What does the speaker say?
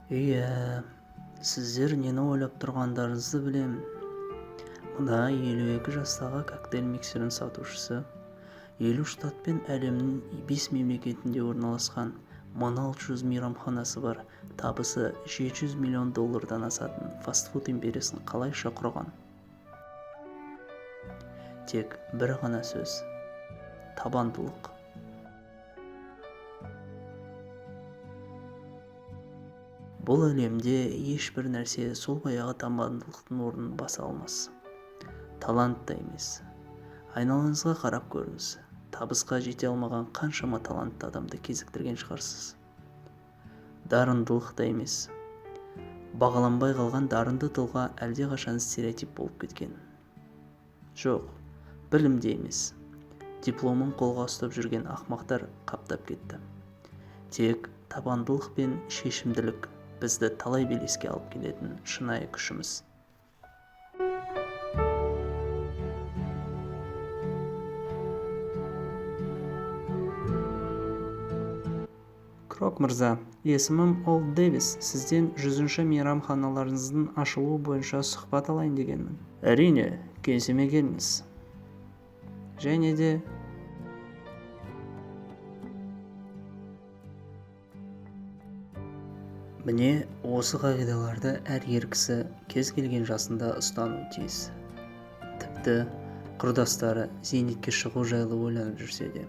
Иә, сіздер нені ойлап тұрғандарыңызды білем. Мына 52 жастағы коктейль миксерін сатушысы 50 штат пен әлемнің 5 мемлекетінде орналасқан 1600 мейрамханасы бар, табысы $700 миллион асатын фастфуд империясын қалайша құрған? Тек бір ғана сөз: табандылық. Бұл әлемде ешбір нәрсе сол баяғы табандылықтың орнын баса алмас. Талант та емес. Айналаңызға қарап көріңіз. Табысқа жете алмаған қаншама талантты адамды кезіктірген шығарсыз. Дарындылық та емес. Бағаланбай қалған дарынды тұлға әлдеқашан стереотип болып кеткен. Жоқ, білім де емес. Дипломын қолға ұстап жүрген ақмақтар қаптап кетті. Тек табандылық пен шешімділік бізді талай белеске алып келетін шынайы күшіміз. Крок мырза, есімім Ол Дэвис. Сізден 100-ші мейрамханаларыңыздың ашылуы бойынша сұхбат алайын дегенмін. Әрине, кеңсеме келіңіз. Және де міне осы қағидаларды әр ер кісі кез келген жасында ұстануы тиіс. Тіпті құрдастары зейнетке шығу жайлы ойланып жүрсе де.